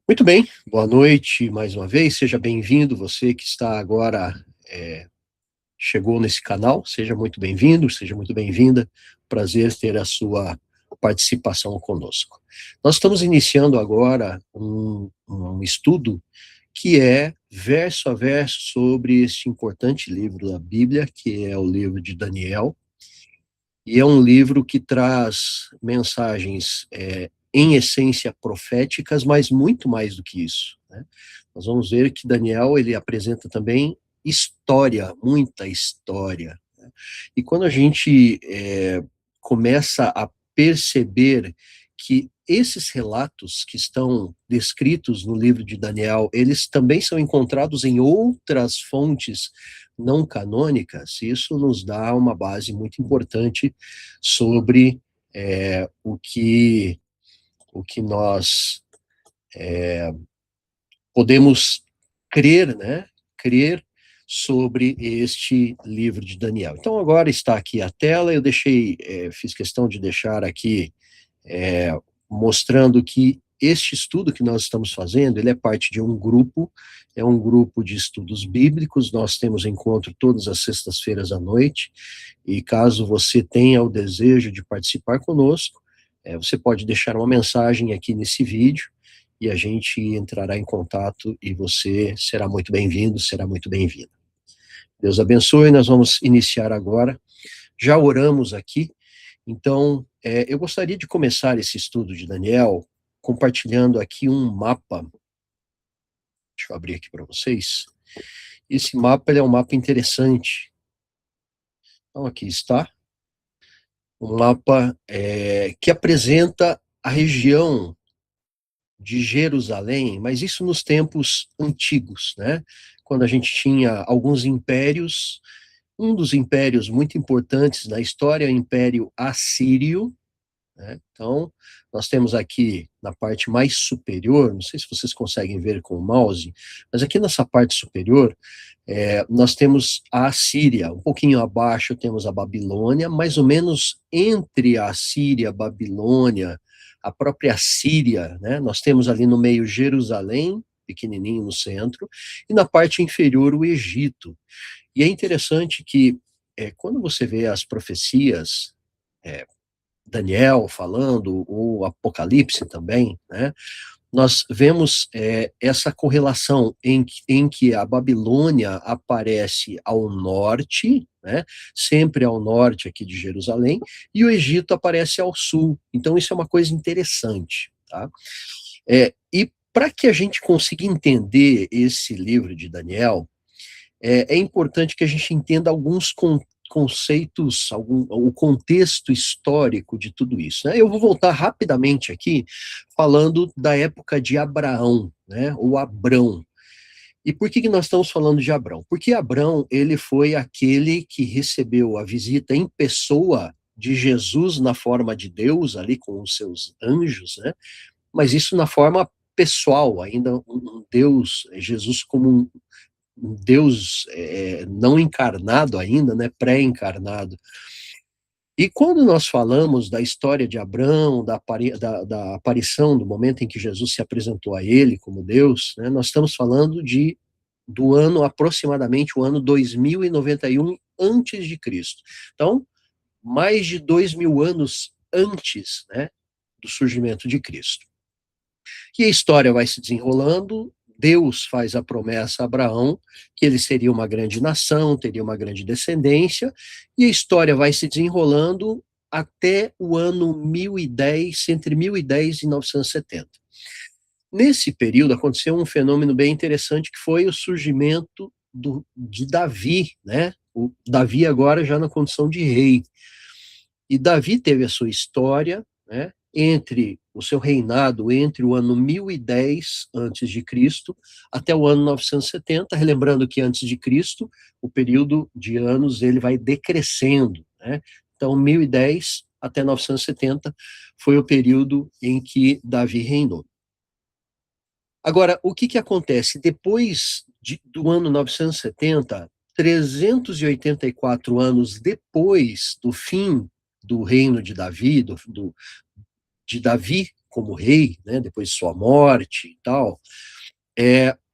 Muito bem, boa noite mais uma vez, seja bem-vindo, você que está agora, chegou nesse canal, seja muito bem-vindo, seja muito bem-vinda, prazer ter a sua participação conosco. Nós estamos iniciando agora um estudo que é verso a verso sobre este importante livro da Bíblia, que é o livro de Daniel, e é um livro que traz mensagens, em essência proféticas, mas muito mais do que isso, né? Nós vamos ver que Daniel, ele apresenta também história, muita história, né? E quando a gente começa a perceber que esses relatos que estão descritos no livro de Daniel, eles também são encontrados em outras fontes não canônicas, isso nos dá uma base muito importante sobre o que nós podemos crer, né? Crer sobre este livro de Daniel. Então agora está aqui a tela, eu fiz questão de deixar aqui mostrando que este estudo que nós estamos fazendo, ele é parte de um grupo, é um grupo de estudos bíblicos, nós temos encontro todas as sextas-feiras à noite, e caso você tenha o desejo de participar conosco, você pode deixar uma mensagem aqui nesse vídeo, e a gente entrará em contato, e você será muito bem-vindo, será muito bem-vinda. Deus abençoe, nós vamos iniciar agora, já oramos aqui, então, eu gostaria de começar esse estudo de Daniel compartilhando aqui um mapa. Deixa eu abrir aqui para vocês. Esse mapa, ele é um mapa interessante. Então, aqui está. Um mapa que apresenta a região de Jerusalém, mas isso nos tempos antigos, né? Quando a gente tinha alguns impérios. Um dos impérios muito importantes na história é o Império Assírio, né? Então, nós temos aqui na parte mais superior, não sei se vocês conseguem ver com o mouse, mas aqui nessa parte superior, nós temos a Assíria, um pouquinho abaixo temos a Babilônia, mais ou menos entre a Assíria, a Babilônia, a própria Síria, né? Nós temos ali no meio Jerusalém, pequenininho no centro, e na parte inferior o Egito. E é interessante que, quando você vê as profecias, é, Daniel falando, ou Apocalipse também, né, nós vemos essa correlação em que a Babilônia aparece ao norte, né, sempre ao norte aqui de Jerusalém, e o Egito aparece ao sul. Então isso é uma coisa interessante, tá? E para que a gente consiga entender esse livro de Daniel, é importante que a gente entenda alguns conceitos, o contexto histórico de tudo isso, né? Eu vou voltar rapidamente aqui, falando da época de Abraão, né? Ou Abrão. E por que nós estamos falando de Abrão? Porque Abrão, ele foi aquele que recebeu a visita em pessoa de Jesus na forma de Deus, ali com os seus anjos, né? Mas isso na forma pessoal, ainda um Deus, Jesus como um Deus não encarnado ainda, né, pré-encarnado. E quando nós falamos da história de Abrão, da aparição, do momento em que Jesus se apresentou a ele como Deus, né, nós estamos falando do ano, aproximadamente o ano 2091 antes de Cristo. Então, mais de 2000 anos antes, né, do surgimento de Cristo. E a história vai se desenrolando, Deus faz a promessa a Abraão que ele seria uma grande nação, teria uma grande descendência, e a história vai se desenrolando até o ano 1010, entre 1010 e 970. Nesse período aconteceu um fenômeno bem interessante que foi o surgimento de Davi, né? O Davi agora já na condição de rei. E Davi teve a sua história, né, entre o seu reinado entre o ano 1010 antes de Cristo até o ano 970, relembrando que antes de Cristo, o período de anos ele vai decrescendo, né? Então 1010 até 970 foi o período em que Davi reinou. Agora, o que acontece depois do ano 970, 384 anos depois do fim do reino de Davi, de Davi como rei, né, depois de sua morte e tal,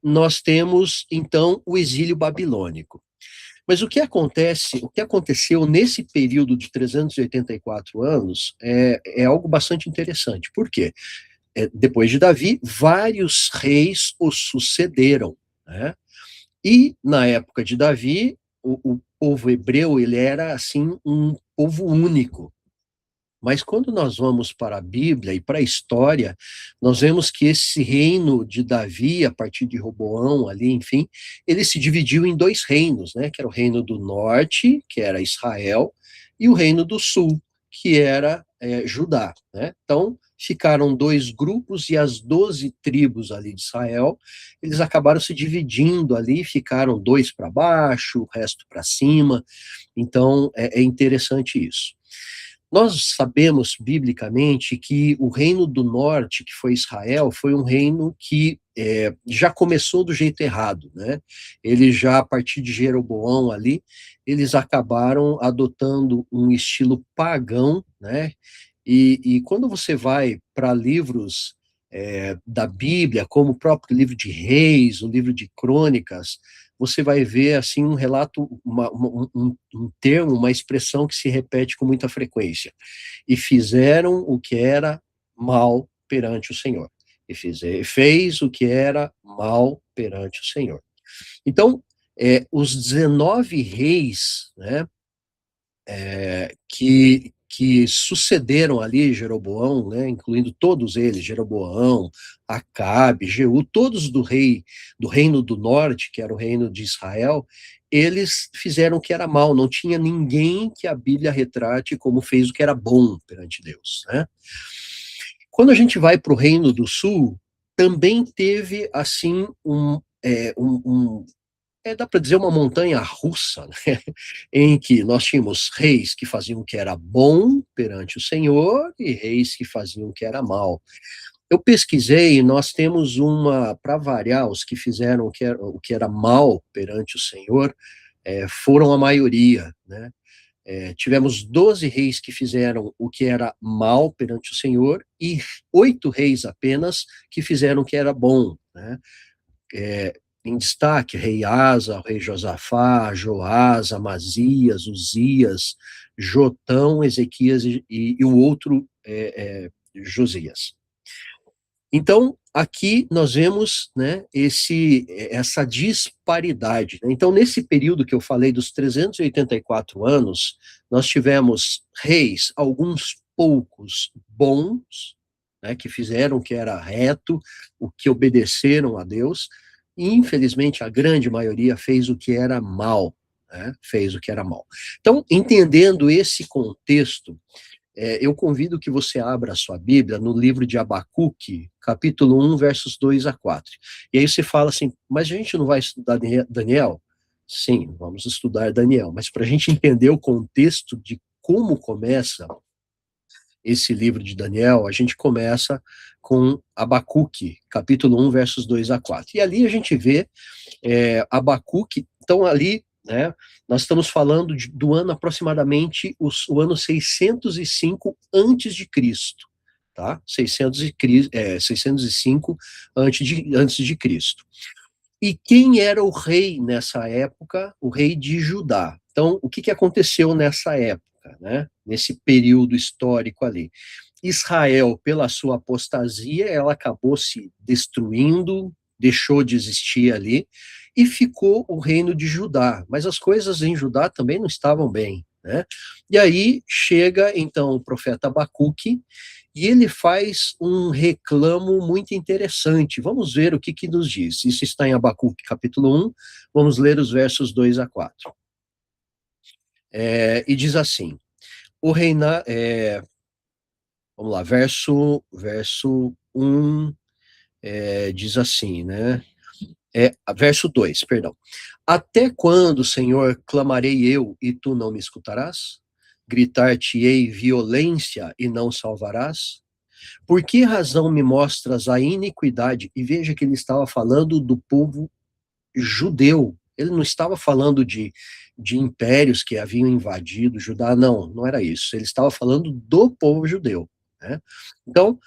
nós temos, então, o exílio babilônico. Mas o que acontece, o que aconteceu nesse período de 384 anos é algo bastante interessante. Por quê? Depois de Davi, vários reis o sucederam, né? E na época de Davi, o povo hebreu ele era assim um povo único. Mas quando nós vamos para a Bíblia e para a história, nós vemos que esse reino de Davi, a partir de Roboão ali, enfim, ele se dividiu em dois reinos, né? Que era o reino do norte, que era Israel, e o reino do sul, que era Judá, né? Então, ficaram dois grupos e as 12 tribos ali de Israel, eles acabaram se dividindo ali, ficaram dois para baixo, o resto para cima. Então, é interessante isso. Nós sabemos, biblicamente, que o reino do norte, que foi Israel, foi um reino que já começou do jeito errado, né? Ele já, a partir de Jeroboão ali, eles acabaram adotando um estilo pagão, né? E quando você vai para livros da Bíblia, como o próprio livro de Reis, o livro de Crônicas, você vai ver assim um relato, um termo, uma expressão que se repete com muita frequência. E fizeram o que era mal perante o Senhor. E fez o que era mal perante o Senhor. Então, os 19 reis, né, que sucederam ali Jeroboão, né, incluindo todos eles, Jeroboão, Acabe, Jeú, todos do reino do norte, que era o reino de Israel, eles fizeram o que era mal, não tinha ninguém que a Bíblia retrate como fez o que era bom perante Deus, né? Quando a gente vai para o reino do sul, também teve, assim, dá para dizer uma montanha russa, né? Em que nós tínhamos reis que faziam o que era bom perante o Senhor e reis que faziam o que era mal. Eu pesquisei, nós temos para variar, os que fizeram o que era mal perante o Senhor, foram a maioria, né? Tivemos 12 reis que fizeram o que era mal perante o Senhor e 8 reis apenas que fizeram o que era bom, né? Em destaque, rei Asa, rei Josafá, Joás, Amazias, Uzias, Jotão, Ezequias e o outro Josias. Então, aqui nós vemos, né, essa disparidade, né? Então, nesse período que eu falei dos 384 anos, nós tivemos reis, alguns poucos bons, né, que fizeram o que era reto, o que obedeceram a Deus, e infelizmente a grande maioria fez o que era mal, né, fez o que era mal. Então, entendendo esse contexto, eu convido que você abra a sua Bíblia no livro de Abacuque, capítulo 1, versos 2 a 4. E aí você fala assim, mas a gente não vai estudar Daniel? Sim, vamos estudar Daniel, mas para a gente entender o contexto de como começa esse livro de Daniel, a gente começa com Abacuque, capítulo 1, versos 2 a 4. E ali a gente vê Abacuque, então ali, né, nós estamos falando do ano aproximadamente o ano 605 antes de Cristo, tá? 605 antes de Cristo. E quem era o rei nessa época? O rei de Judá. Então, o que aconteceu nessa época, né? Nesse período histórico ali? Israel, pela sua apostasia, ela acabou se destruindo, deixou de existir ali, e ficou o reino de Judá. Mas as coisas em Judá também não estavam bem, né? E aí chega, então, o profeta Abacuque, e ele faz um reclamo muito interessante. Vamos ver o que nos diz. Isso está em Abacuque, capítulo 1, vamos ler os versos 2 a 4. E diz assim, o reina, vamos lá, verso 1, diz assim, né? Verso 2, perdão. Até quando, Senhor, clamarei eu e tu não me escutarás? Gritar-te-ei violência e não salvarás? Por que razão me mostras a iniquidade? E veja que ele estava falando do povo judeu. Ele não estava falando de impérios que haviam invadido Judá, não era isso. Ele estava falando do povo judeu, né? Então,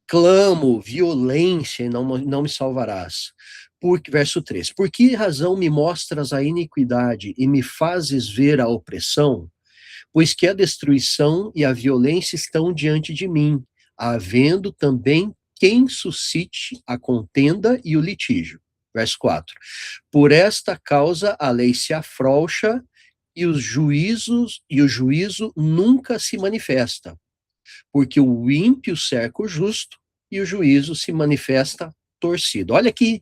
clamo, violência, e não me salvarás. Verso 3, por que razão me mostras a iniquidade e me fazes ver a opressão? Pois que a destruição e a violência estão diante de mim, havendo também quem suscite a contenda e o litígio. Verso 4, por esta causa a lei se afrouxa e o juízo nunca se manifesta, porque o ímpio cerca o justo e o juízo se manifesta torcido. Olha que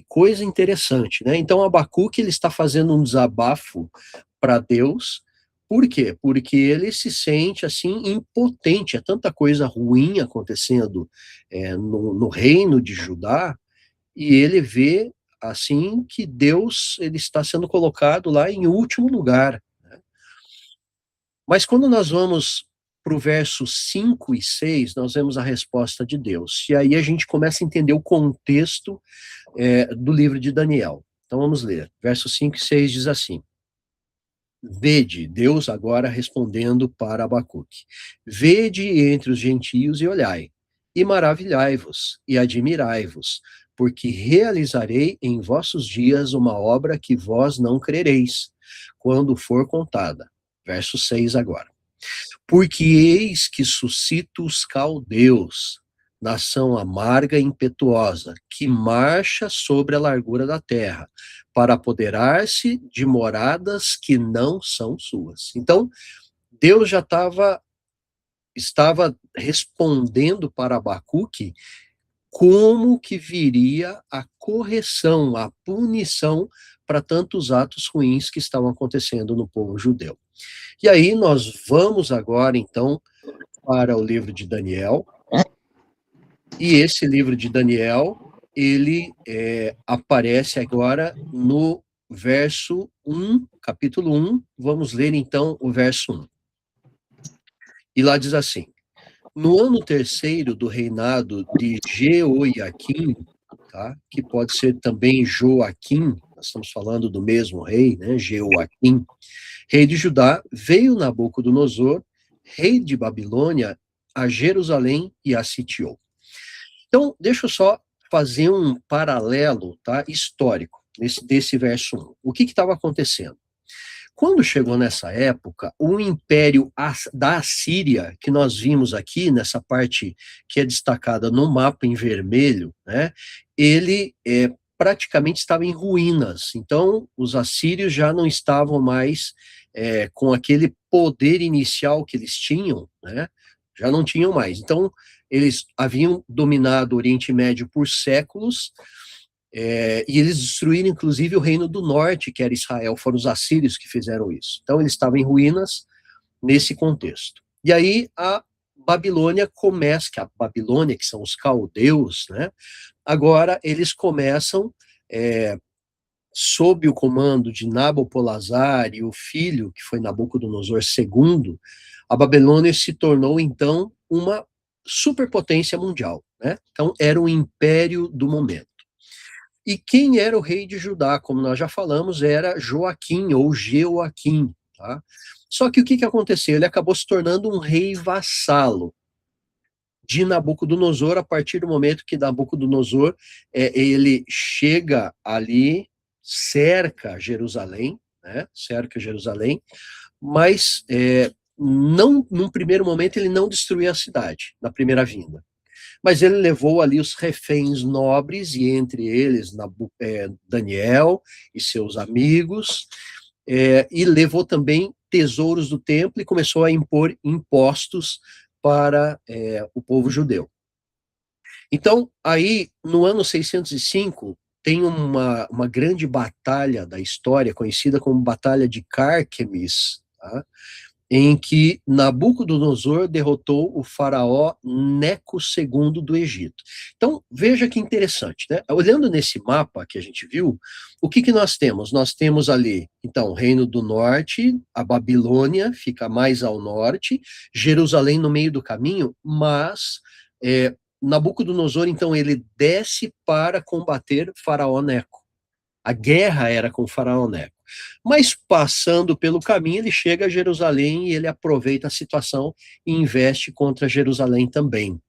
coisa interessante, né? Então, Abacuque, ele está fazendo um desabafo para Deus. Por quê? Porque ele se sente, assim, impotente. É tanta coisa ruim acontecendo no reino de Judá, e ele vê, assim, que Deus, ele está sendo colocado lá em último lugar. Mas quando nós vamos para o verso 5 e 6, nós vemos a resposta de Deus. E aí a gente começa a entender o contexto do livro de Daniel. Então vamos ler. Versos 5 e 6 diz assim: Vede, Deus agora respondendo para Abacuque, vede entre os gentios e olhai, e maravilhai-vos, e admirai-vos, porque realizarei em vossos dias uma obra que vós não crereis, quando for contada. Verso 6 agora. Porque eis que suscito os caldeus, nação amarga e impetuosa, que marcha sobre a largura da terra, para apoderar-se de moradas que não são suas. Então, Deus já estava respondendo para Abacuque como que viria a correção, a punição para tantos atos ruins que estavam acontecendo no povo judeu. E aí nós vamos agora, então, para o livro de Daniel, e esse livro de Daniel, ele aparece agora no verso 1, capítulo 1, vamos ler então o verso 1. E lá diz assim: no ano terceiro do reinado de Jeoiaquim, tá? Que pode ser também Joaquim, nós estamos falando do mesmo rei, né? Jeoaquim, rei de Judá, veio Nabucodonosor, rei de Babilônia, a Jerusalém e a sitiou. Então, deixa eu só fazer um paralelo, tá, histórico, desse verso 1. O que estava acontecendo? Quando chegou nessa época, o império da Assíria, que nós vimos aqui, nessa parte que é destacada no mapa em vermelho, né, ele praticamente estava em ruínas. Então, os assírios já não estavam mais com aquele poder inicial que eles tinham, né, já não tinham mais. Então, eles haviam dominado o Oriente Médio por séculos, e eles destruíram, inclusive, o reino do norte, que era Israel. Foram os assírios que fizeram isso. Então, eles estavam em ruínas nesse contexto. E aí, a Babilônia começa, que a Babilônia, que são os caldeus, né? Agora, eles começam, sob o comando de Nabopolassar e o filho, que foi Nabucodonosor II, a Babilônia se tornou, então, uma superpotência mundial, né? Então, era o império do momento. E quem era o rei de Judá, como nós já falamos, era Joaquim ou Jeoaquim, tá? Só que o que aconteceu? Ele acabou se tornando um rei vassalo de Nabucodonosor, a partir do momento que Nabucodonosor ele chega ali, cerca Jerusalém, né? Cerca Jerusalém, mas não, num primeiro momento ele não destruiu a cidade, na primeira vinda. Mas ele levou ali os reféns nobres, e entre eles Daniel e seus amigos, e levou também tesouros do templo e começou a impor impostos para o povo judeu. Então, aí, no ano 605, tem uma grande batalha da história, conhecida como Batalha de Cárquemes, tá? Em que Nabucodonosor derrotou o faraó Neco II do Egito. Então, veja que interessante, né? Olhando nesse mapa que a gente viu, o que nós temos? Nós temos ali, então, o Reino do Norte, a Babilônia fica mais ao norte, Jerusalém no meio do caminho, mas Nabucodonosor, então, ele desce para combater faraó Neco. A guerra era com o faraó Neco. Mas passando pelo caminho, ele chega a Jerusalém e ele aproveita a situação e investe contra Jerusalém também.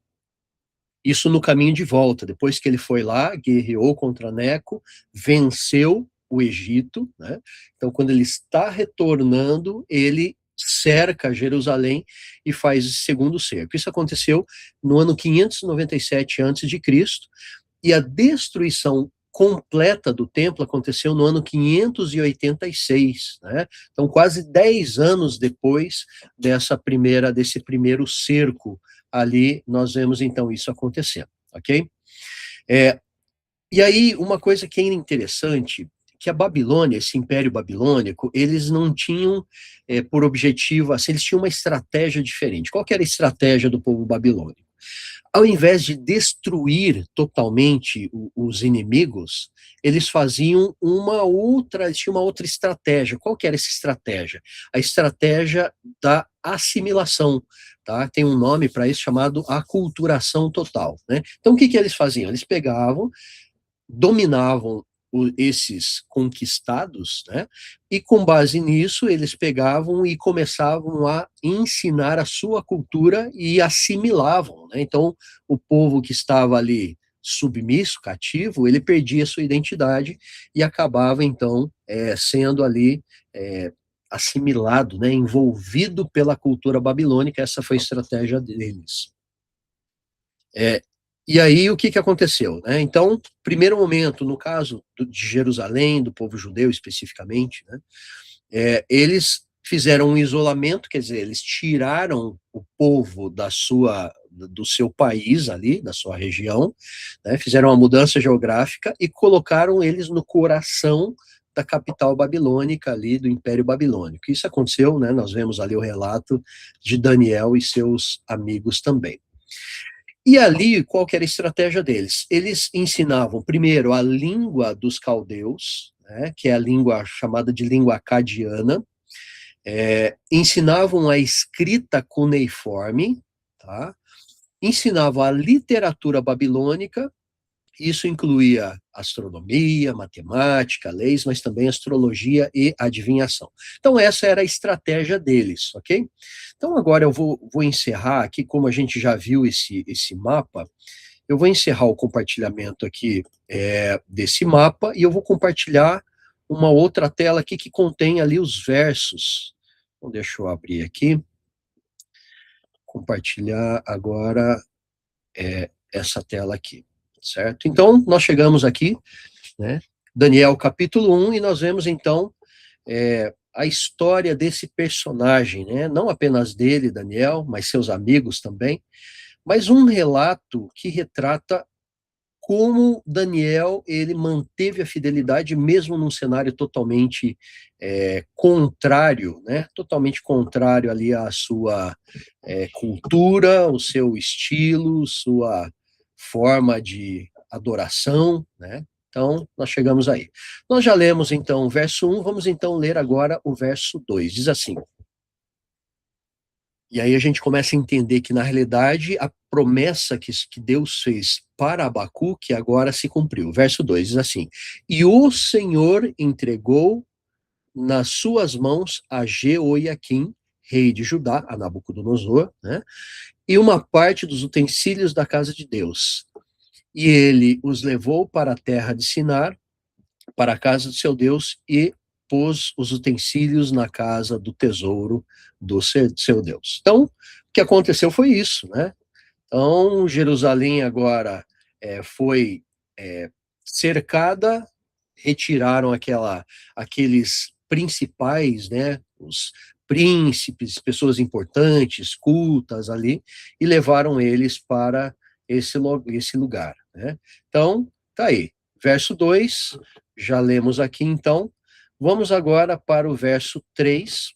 Isso no caminho de volta, depois que ele foi lá, guerreou contra Neco, venceu o Egito, né? Então, quando ele está retornando, ele cerca Jerusalém e faz o segundo cerco. Isso aconteceu no ano 597 a.C., e a destruição completa do templo aconteceu no ano 586, né? Então, quase 10 anos depois desse primeiro cerco ali, nós vemos então isso acontecendo, ok? E aí, uma coisa que é interessante, que a Babilônia, esse Império Babilônico, eles não tinham por objetivo, assim, eles tinham uma estratégia diferente. Qual que era a estratégia do povo babilônico? Ao invés de destruir totalmente os inimigos, eles faziam eles tinham uma outra estratégia. Qual que era essa estratégia? A estratégia da assimilação, tá? Tem um nome para isso chamado aculturação total, né? Então, o que eles faziam? Eles pegavam, dominavam esses conquistados, né? E com base nisso, eles pegavam e começavam a ensinar a sua cultura e assimilavam, né? Então, o povo que estava ali submisso, cativo, ele perdia sua identidade e acabava, então, sendo ali assimilado, né? Envolvido pela cultura babilônica. Essa foi a estratégia deles. E aí, o que aconteceu, né? Então, primeiro momento, no caso de Jerusalém, do povo judeu especificamente, né, eles fizeram um isolamento, quer dizer, eles tiraram o povo do seu país ali, da sua região, né, fizeram uma mudança geográfica e colocaram eles no coração da capital babilônica ali, do Império Babilônico. Isso aconteceu, né, nós vemos ali o relato de Daniel e seus amigos também. E ali, qual que era a estratégia deles? Eles ensinavam, primeiro, a língua dos caldeus, né, que é a língua chamada de língua acadiana, ensinavam a escrita cuneiforme, tá? Ensinavam a literatura babilônica. Isso incluía astronomia, matemática, leis, mas também astrologia e adivinhação. Então, essa era a estratégia deles, ok? Então, agora eu vou encerrar aqui, como a gente já viu esse mapa, eu vou encerrar o compartilhamento aqui desse mapa e eu vou compartilhar uma outra tela aqui que contém ali os versos. Então, deixa eu abrir aqui. Compartilhar agora essa tela aqui, certo? Então, nós chegamos aqui, né? Daniel capítulo 1, e nós vemos então a história desse personagem, né? Não apenas dele, Daniel, mas seus amigos também, mas um relato que retrata como Daniel ele manteve a fidelidade mesmo num cenário totalmente contrário, né? Totalmente contrário ali à sua cultura, o seu estilo, sua forma de adoração, né? Então, nós chegamos aí. Nós já lemos, então, o verso 1, vamos, então, ler agora o verso 2. Diz assim, e aí a gente começa a entender que, na realidade, a promessa que Deus fez para Abacuque agora se cumpriu. Verso 2 diz assim, e o Senhor entregou nas suas mãos a Jeoiaquim, rei de Judá, a Nabucodonosor, né? E uma parte dos utensílios da casa de Deus. E ele os levou para a terra de Sinar, para a casa do seu Deus, e pôs os utensílios na casa do tesouro do seu Deus. Então, o que aconteceu foi isso, né? Então, Jerusalém agora foi cercada, retiraram aqueles principais, né, os príncipes, pessoas importantes, cultas ali, e levaram eles para esse lugar, né? Então, tá aí. Verso 2, já lemos aqui, então. Vamos agora para o verso 3.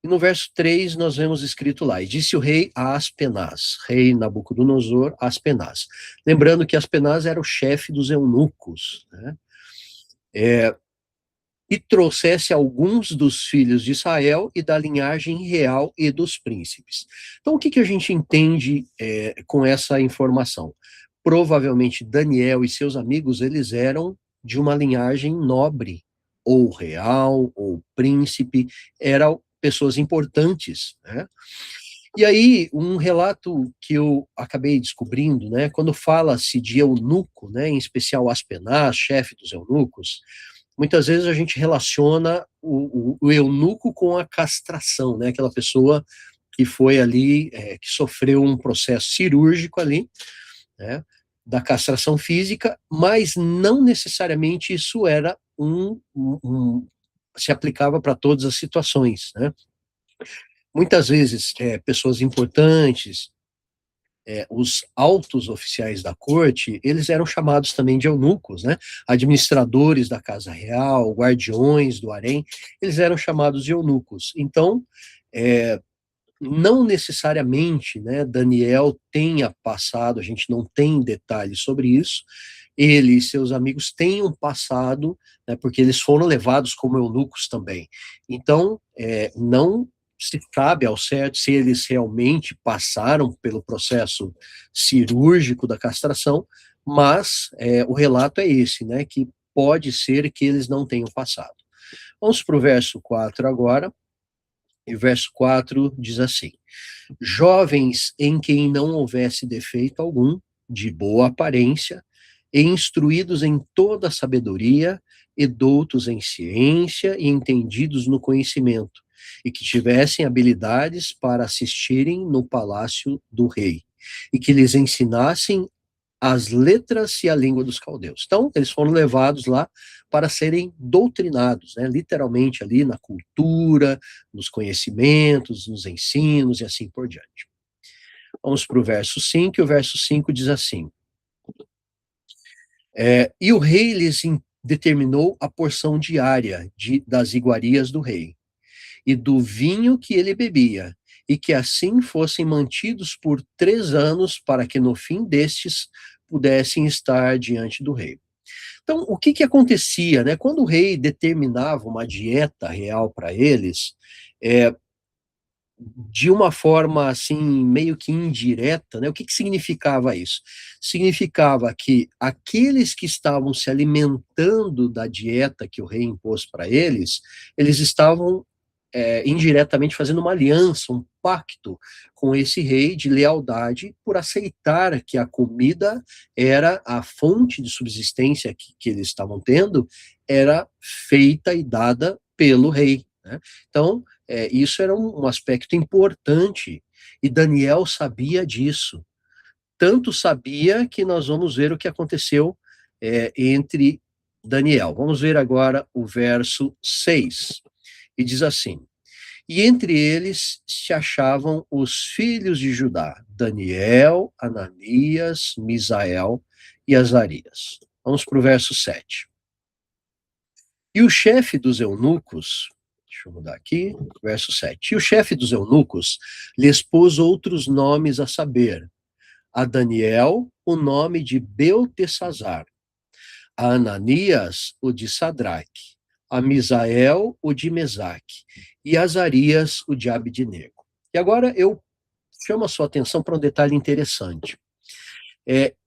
E no verso 3 nós vemos escrito lá, e disse o rei a Aspenaz, rei Nabucodonosor, Aspenaz. Lembrando que Aspenaz era o chefe dos eunucos, né? E trouxesse alguns dos filhos de Israel e da linhagem real e dos príncipes. Então, o que a gente entende com essa informação? Provavelmente Daniel e seus amigos, eles eram de uma linhagem nobre, ou real, ou príncipe, eram pessoas importantes, né? E aí, um relato que eu acabei descobrindo, né, quando fala-se de eunuco, né, em especial Aspenaz, chefe dos eunucos, muitas vezes a gente relaciona o eunuco com a castração, né, aquela pessoa que foi ali, que sofreu um processo cirúrgico ali, né, da castração física, mas não necessariamente isso era se aplicava para todas as situações, né. Muitas vezes, pessoas importantes, os altos oficiais da corte, eles eram chamados também de eunucos, né? Administradores da casa real, guardiões do harém, eles eram chamados de eunucos. Então, é, não necessariamente, né, Daniel tenha passado, a gente não tem detalhes sobre isso, ele e seus amigos tenham passado, né, porque eles foram levados como eunucos também. Então, não se sabe ao certo se eles realmente passaram pelo processo cirúrgico da castração, mas o relato é esse, né, que pode ser que eles não tenham passado. Vamos para o verso 4 agora, e o verso 4 diz assim: jovens em quem não houvesse defeito algum, de boa aparência, e instruídos em toda a sabedoria, e doutos em ciência e entendidos no conhecimento, e que tivessem habilidades para assistirem no palácio do rei, e que lhes ensinassem as letras e a língua dos caldeus. Então, eles foram levados lá para serem doutrinados, né, literalmente ali na cultura, nos conhecimentos, nos ensinos e assim por diante. Vamos para o verso 5, e o verso 5 diz assim: e o rei lhes determinou a porção diária das iguarias do rei, e do vinho que ele bebia, e que assim fossem mantidos por 3 anos, para que no fim destes pudessem estar diante do rei. Então, o que que acontecia, né? Quando o rei determinava uma dieta real para eles, é, de uma forma assim meio que indireta, né? O que que significava isso? Significava que aqueles que estavam se alimentando da dieta que o rei impôs para eles, eles estavam indiretamente fazendo uma aliança, um pacto com esse rei de lealdade por aceitar que a comida era a fonte de subsistência que eles estavam tendo, era feita e dada pelo rei, né? Então, isso era um aspecto importante, e Daniel sabia disso. Tanto sabia que nós vamos ver o que aconteceu entre Daniel. Vamos ver agora o verso 6. E diz assim: e entre eles se achavam os filhos de Judá, Daniel, Ananias, Misael e Azarias. Vamos para o verso 7. E o chefe dos eunucos, deixa eu mudar aqui, verso 7. E o chefe dos eunucos lhes pôs outros nomes, a saber, a Daniel o nome de Beltesazar, a Ananias o de Sadraque, a Misael o de Mesaque, e a Azarias o de Abidnego. E agora eu chamo a sua atenção para um detalhe interessante.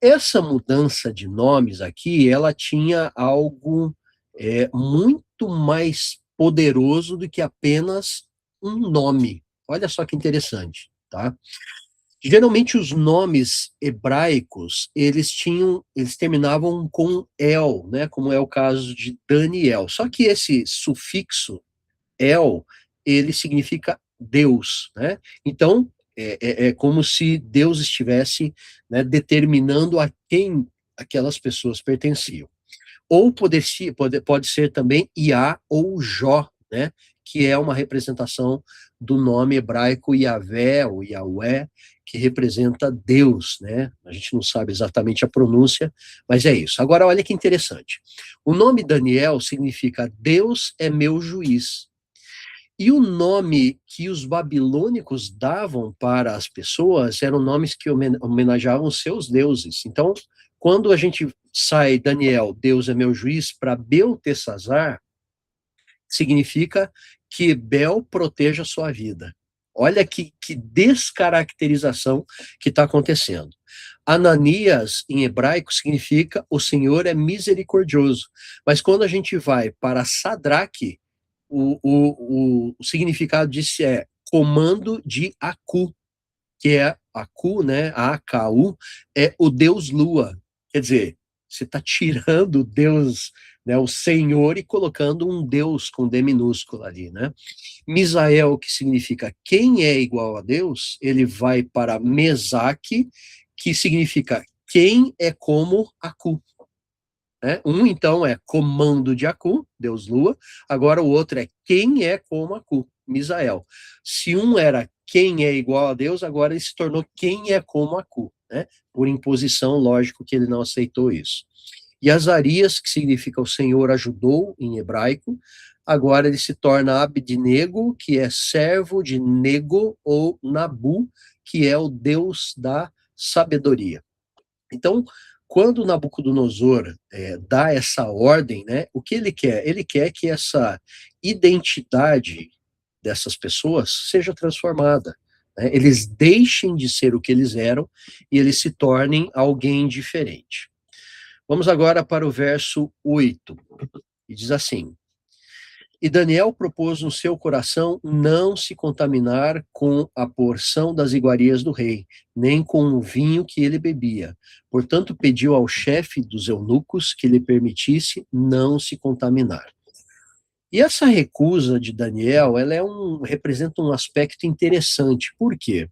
Essa mudança de nomes aqui, ela tinha algo muito mais poderoso do que apenas um nome. Olha só que interessante, tá? Geralmente os nomes hebraicos, eles terminavam com el, né, como é o caso de Daniel. Só que esse sufixo el, ele significa Deus, né? Então, é como se Deus estivesse, né, determinando a quem aquelas pessoas pertenciam. Ou pode ser também Iá ou Jó, né, que é uma representação do nome hebraico Yahvé ou Yahweh, que representa Deus, né? A gente não sabe exatamente a pronúncia, mas é isso. Agora, olha que interessante. O nome Daniel significa Deus é meu juiz. E o nome que os babilônicos davam para as pessoas eram nomes que homenageavam seus deuses. Então, quando a gente sai Daniel, Deus é meu juiz, para Beltesazar, significa que Bel proteja a sua vida. Olha que descaracterização que está acontecendo. Ananias, em hebraico, significa o Senhor é misericordioso. Mas quando a gente vai para Sadraque, o significado disso é comando de Aku, que é Aku, né? A-K-U, é o Deus Lua. Quer dizer, você está tirando o Deus, né, o Senhor, e colocando um Deus com D minúsculo ali, né? Misael, que significa quem é igual a Deus, ele vai para Mesaque, que significa quem é como Aku. Né? Um, então, é comando de Aku, Deus Lua, agora o outro é quem é como Aku, Misael. Se um era quem é igual a Deus, agora ele se tornou quem é como Aku, né? Por imposição, lógico que ele não aceitou isso. E Azarias, que significa o Senhor ajudou em hebraico, agora ele se torna Abednego, que é servo de Nego ou Nabu, que é o Deus da sabedoria. Então, quando Nabucodonosor dá essa ordem, né, o que ele quer? Ele quer que essa identidade dessas pessoas seja transformada. Né? Eles deixem de ser o que eles eram e eles se tornem alguém diferente. Vamos agora para o verso 8, e diz assim: E Daniel propôs no seu coração não se contaminar com a porção das iguarias do rei, nem com o vinho que ele bebia. Portanto, pediu ao chefe dos eunucos que lhe permitisse não se contaminar. E essa recusa de Daniel, ela representa um aspecto interessante. Por quê?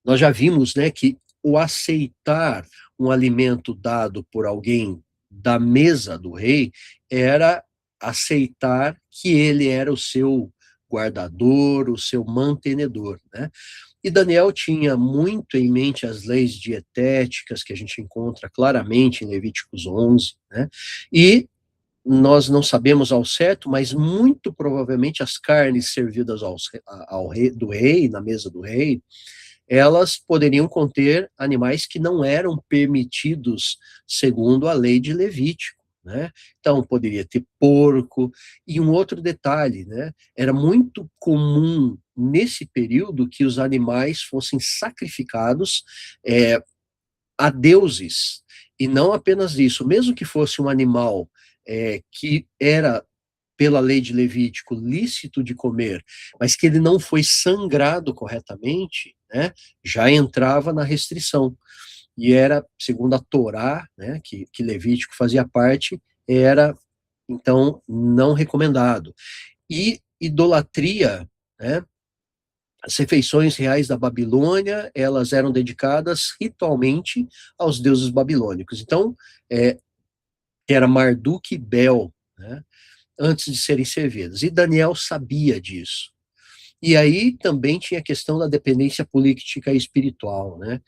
Nós já vimos, né, que o aceitar um alimento dado por alguém da mesa do rei era aceitar que ele era o seu guardador, o seu mantenedor, né? E Daniel tinha muito em mente as leis dietéticas que a gente encontra claramente em Levíticos 11, né? E nós não sabemos ao certo, mas muito provavelmente as carnes servidas ao rei, do rei, na mesa do rei, elas poderiam conter animais que não eram permitidos segundo a lei de Levítico, né? Então, poderia ter porco. E um outro detalhe, né? Era muito comum nesse período que os animais fossem sacrificados é, a deuses. E não apenas isso, mesmo que fosse um animal que era pela lei de Levítico, lícito de comer, mas que ele não foi sangrado corretamente, né, já entrava na restrição. E era, segundo a Torá, né, que Levítico fazia parte, era, então, não recomendado. E idolatria, né, as refeições reais da Babilônia, elas eram dedicadas ritualmente aos deuses babilônicos. Então, era Marduk e Bel, né, antes de serem servidas. E Daniel sabia disso. E aí também tinha a questão da dependência política e espiritual, né?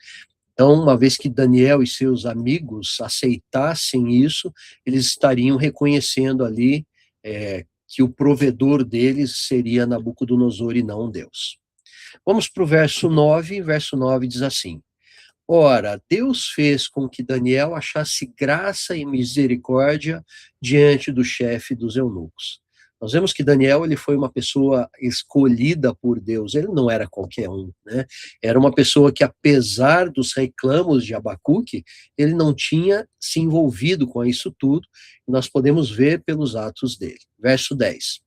Então, uma vez que Daniel e seus amigos aceitassem isso, eles estariam reconhecendo ali que o provedor deles seria Nabucodonosor e não Deus. Vamos para o verso 9 diz assim: Ora, Deus fez com que Daniel achasse graça e misericórdia diante do chefe dos eunucos. Nós vemos que Daniel ele foi uma pessoa escolhida por Deus, ele não era qualquer um, né? Era uma pessoa que, apesar dos reclamos de Abacuque, ele não tinha se envolvido com isso tudo, e nós podemos ver pelos atos dele. Verso 10.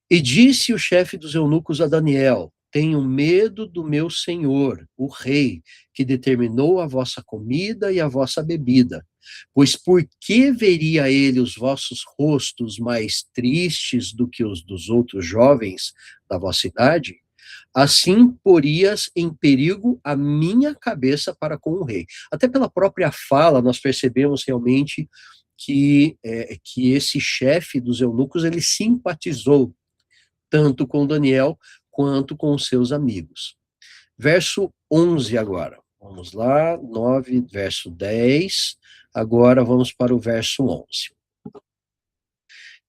E disse o chefe dos eunucos a Daniel: Tenho medo do meu senhor, o rei, que determinou a vossa comida e a vossa bebida. Pois por que veria ele os vossos rostos mais tristes do que os dos outros jovens da vossa idade? Assim porias em perigo a minha cabeça para com o rei. Até pela própria fala, nós percebemos realmente que esse chefe dos eunucos, ele simpatizou tanto com Daniel quanto com os seus amigos. Verso 11 agora. Vamos lá, 9, verso 10. Agora vamos para o verso 11.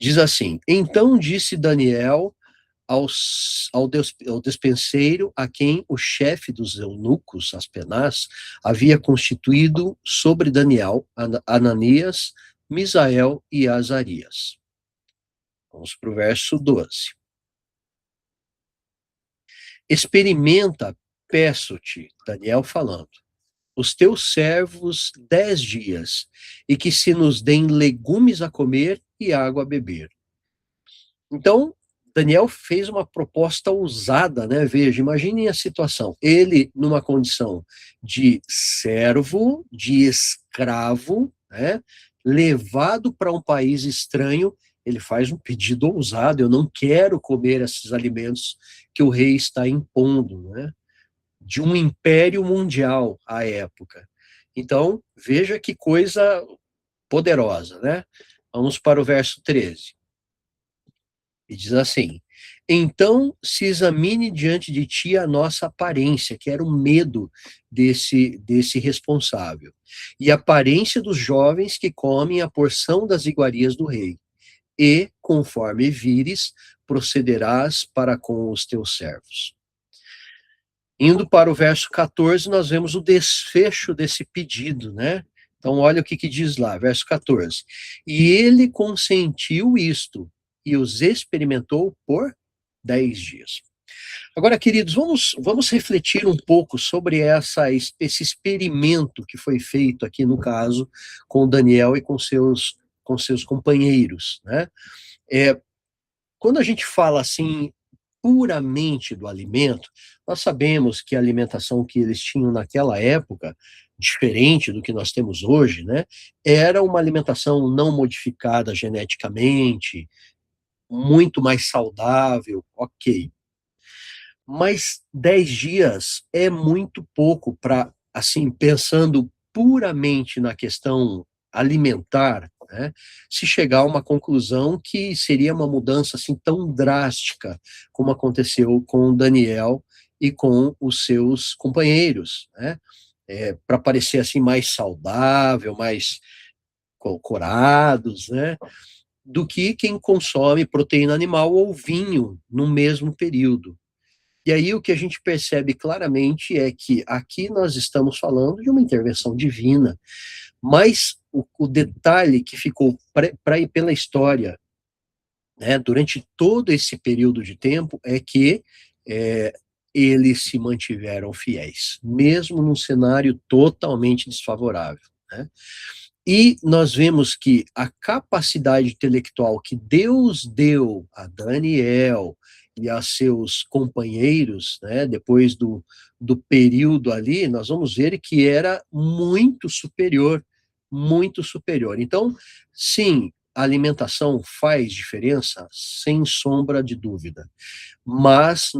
Diz assim: Então disse Daniel ao despenseiro a quem o chefe dos eunucos, Aspenaz, havia constituído sobre Daniel, Ananias, Misael e Azarias. Vamos para o verso 12. Experimenta, peço-te, Daniel falando, os teus servos 10 dias, e que se nos deem legumes a comer e água a beber. Então, Daniel fez uma proposta ousada, né? Veja, imaginem a situação. Ele, numa condição de servo, de escravo, né? Levado para um país estranho, ele faz um pedido ousado: eu não quero comer esses alimentos que o rei está impondo, né? De um império mundial à época. Então, veja que coisa poderosa, né? Vamos para o verso 13. E diz assim: então se examine diante de ti a nossa aparência, que era o medo desse responsável, e a aparência dos jovens que comem a porção das iguarias do rei, e, conforme vires, procederás para com os teus servos. Indo para o verso 14, nós vemos o desfecho desse pedido, né? Então, olha o que diz lá, verso 14. E ele consentiu isto, e os experimentou por 10 dias. Agora, queridos, vamos refletir um pouco sobre esse experimento que foi feito aqui, no caso, com Daniel e com seus companheiros, né? Quando a gente fala assim, puramente do alimento, nós sabemos que a alimentação que eles tinham naquela época, diferente do que nós temos hoje, né, era uma alimentação não modificada geneticamente, muito mais saudável, ok. Mas 10 dias é muito pouco para, assim, pensando puramente na questão alimentar, né, se chegar a uma conclusão que seria uma mudança assim tão drástica como aconteceu com Daniel e com os seus companheiros, né, para parecer assim mais saudável, mais corados, né, do que quem consome proteína animal ou vinho no mesmo período. E aí o que a gente percebe claramente é que aqui nós estamos falando de uma intervenção divina, mas o detalhe que ficou pela história, né, durante todo esse período de tempo, é que é, eles se mantiveram fiéis, mesmo num cenário totalmente desfavorável, né? E nós vemos que a capacidade intelectual que Deus deu a Daniel e a seus companheiros, né, depois do período ali, nós vamos ver que era muito superior, muito superior. Então, sim, a alimentação faz diferença, sem sombra de dúvida. Mas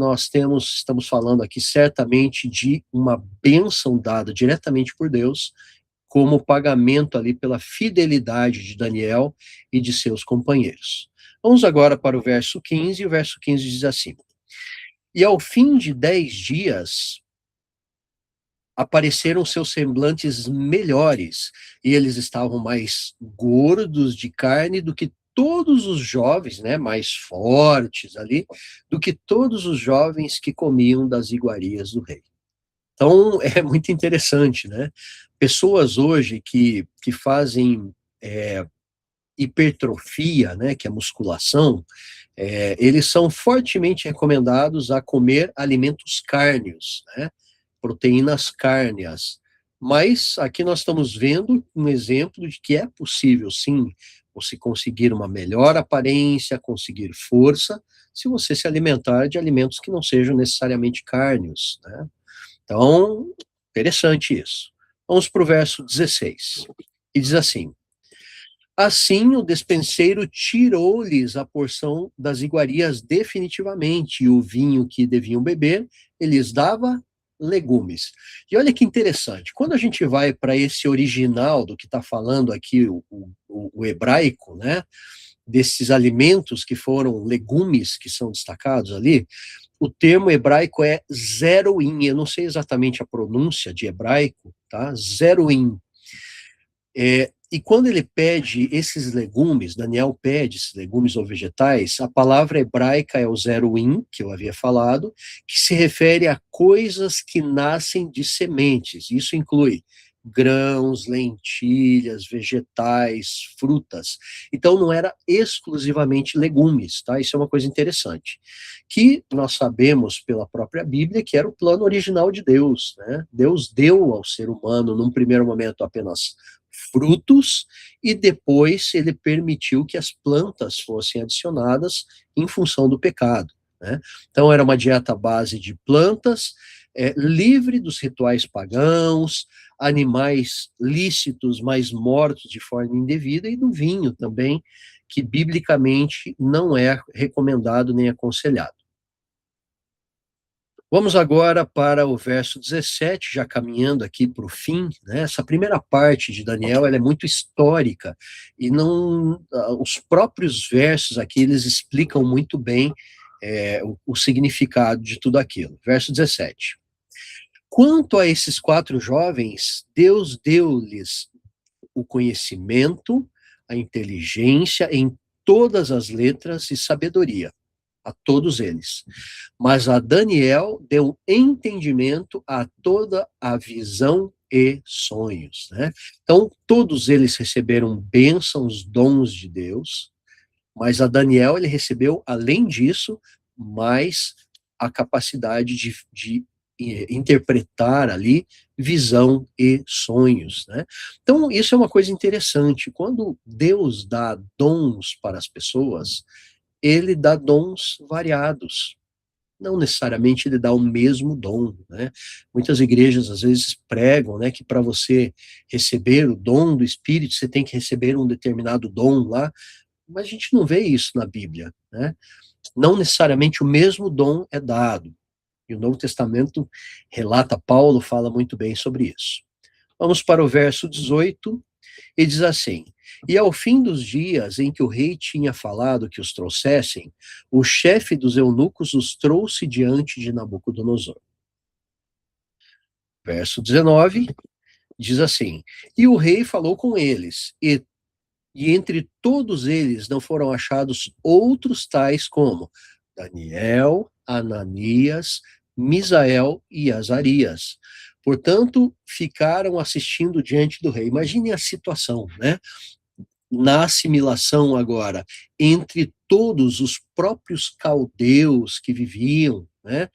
estamos falando aqui certamente de uma bênção dada diretamente por Deus, como pagamento ali pela fidelidade de Daniel e de seus companheiros. Vamos agora para o verso 15, e o verso 15 diz assim: e ao fim de 10 dias, apareceram seus semblantes melhores, e eles estavam mais gordos de carne do que todos os jovens, né, mais fortes ali, do que todos os jovens que comiam das iguarias do rei. Então, é muito interessante, né? Pessoas hoje que fazem hipertrofia, né, que é musculação, eles são fortemente recomendados a comer alimentos cárneos, né, proteínas cárneas. Mas aqui nós estamos vendo um exemplo de que é possível, sim, você conseguir uma melhor aparência, conseguir força, se você se alimentar de alimentos que não sejam necessariamente cárneos, né? Então, interessante isso. Vamos para o verso 16. E diz assim: assim o despenseiro tirou-lhes a porção das iguarias definitivamente, e o vinho que deviam beber, ele lhes dava legumes. E olha que interessante, quando a gente vai para esse original do que está falando aqui, o hebraico, né, desses alimentos que foram legumes que são destacados ali, o termo hebraico é zeroim, eu não sei exatamente a pronúncia de hebraico, tá? Zeroim. E quando ele pede esses legumes, Daniel pede esses legumes ou vegetais, a palavra hebraica é o zeroim, que eu havia falado, que se refere a coisas que nascem de sementes. Isso inclui grãos, lentilhas, vegetais, frutas. Então não era exclusivamente legumes, tá? Isso é uma coisa interessante, que nós sabemos pela própria Bíblia que era o plano original de Deus, né? Deus deu ao ser humano, num primeiro momento, apenas frutos, e depois ele permitiu que as plantas fossem adicionadas em função do pecado, né? Então era uma dieta à base de plantas, livre dos rituais pagãos, animais lícitos, mas mortos de forma indevida, e do vinho também, que biblicamente não é recomendado nem aconselhado. Vamos agora para o verso 17, já caminhando aqui para o fim, né? Essa primeira parte de Daniel, ela é muito histórica, e não, os próprios versos aqui, eles explicam muito bem o significado de tudo aquilo. Verso 17. Quanto a esses 4 jovens, Deus deu-lhes o conhecimento, a inteligência em todas as letras e sabedoria, a todos eles. Mas a Daniel deu entendimento a toda a visão e sonhos, né? Então, todos eles receberam bênçãos, dons de Deus, mas a Daniel, ele recebeu, além disso, mais a capacidade de interpretar ali visão e sonhos, né? Então, isso é uma coisa interessante. Quando Deus dá dons para as pessoas, ele dá dons variados. Não necessariamente ele dá o mesmo dom, né? Muitas igrejas às vezes pregam, né, que para você receber o dom do Espírito, você tem que receber um determinado dom lá, mas a gente não vê isso na Bíblia, né? Não necessariamente o mesmo dom é dado. E o Novo Testamento relata, Paulo fala muito bem sobre isso. Vamos para o verso 18, e diz assim: E ao fim dos dias em que o rei tinha falado que os trouxessem, o chefe dos eunucos os trouxe diante de Nabucodonosor. Verso 19 diz assim: E o rei falou com eles, e entre todos eles não foram achados outros tais como Daniel, Ananias, Misael e Azarias. Portanto, ficaram assistindo diante do rei. Imagine a situação, né? Na assimilação agora, entre todos os próprios caldeus que viviam, né?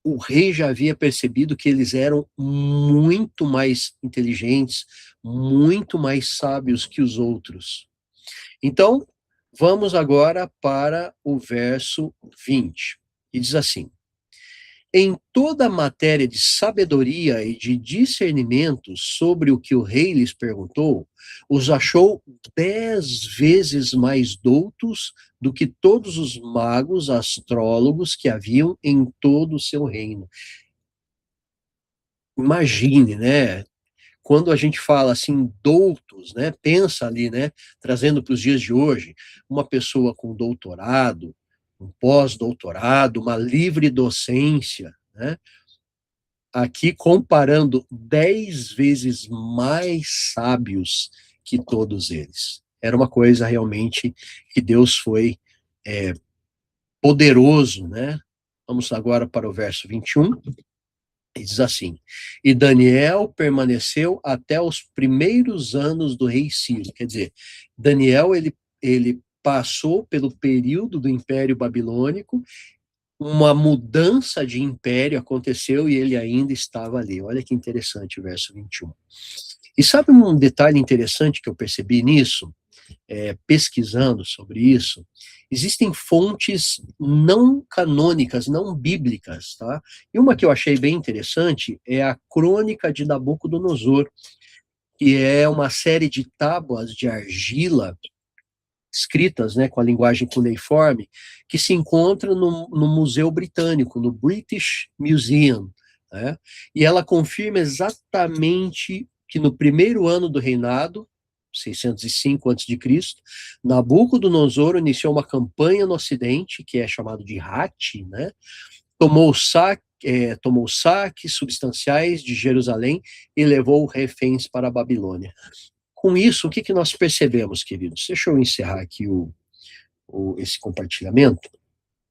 O rei já havia percebido que eles eram muito mais inteligentes, muito mais sábios que os outros. Então, vamos agora para o verso 20, e diz assim: Em toda a matéria de sabedoria e de discernimento sobre o que o rei lhes perguntou, os achou 10 vezes mais doutos do que todos os magos, astrólogos que haviam em todo o seu reino. Imagine, né? Quando a gente fala assim, doutos, né? Pensa ali, né? Trazendo para os dias de hoje, uma pessoa com doutorado, um pós-doutorado, uma livre docência, né? Aqui comparando 10 vezes mais sábios que todos eles. Era uma coisa realmente que Deus foi poderoso, né? Vamos agora para o verso 21. E diz assim: E Daniel permaneceu até os primeiros anos do rei Ciro. Quer dizer, Daniel, ele passou pelo período do Império Babilônico, uma mudança de império aconteceu e ele ainda estava ali. Olha que interessante o verso 21. E sabe um detalhe interessante que eu percebi nisso? Pesquisando sobre isso, existem fontes não canônicas, não bíblicas, tá? E uma que eu achei bem interessante é a Crônica de Nabucodonosor, que é uma série de tábuas de argila escritas, né, com a linguagem cuneiforme, que se encontra no Museu Britânico, no British Museum, né? E ela confirma exatamente que no primeiro ano do reinado, 605 a.C., Nabucodonosor iniciou uma campanha no Ocidente, que é chamado de Hatti, né? Tomou saques substanciais de Jerusalém e levou reféns para a Babilônia. Com isso, o que nós percebemos, queridos? Deixa eu encerrar aqui esse compartilhamento.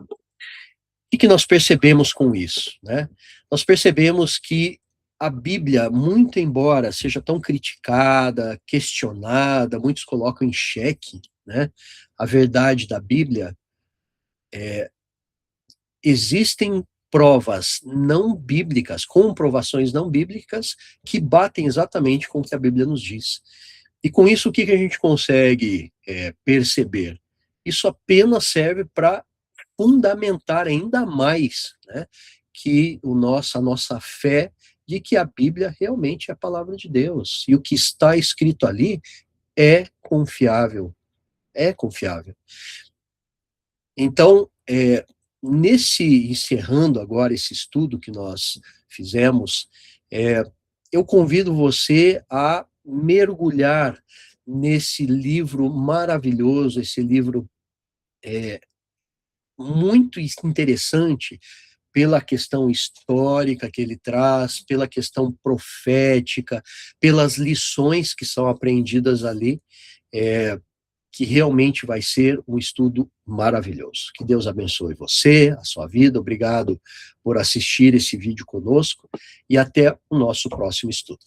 O que nós percebemos com isso, né? Nós percebemos que a Bíblia, muito embora seja tão criticada, questionada, muitos colocam em xeque, né, a verdade da Bíblia, existem provas não bíblicas, comprovações não bíblicas, que batem exatamente com o que a Bíblia nos diz. E com isso, o que a gente consegue perceber? Isso apenas serve para fundamentar ainda mais, né, que a nossa fé de que a Bíblia realmente é a palavra de Deus. E o que está escrito ali é confiável. É confiável. Então, encerrando agora esse estudo que nós fizemos, eu convido você a mergulhar nesse livro maravilhoso, esse livro muito interessante pela questão histórica que ele traz, pela questão profética, pelas lições que são aprendidas ali, que realmente vai ser um estudo maravilhoso. Que Deus abençoe você, a sua vida. Obrigado por assistir esse vídeo conosco e até o nosso próximo estudo.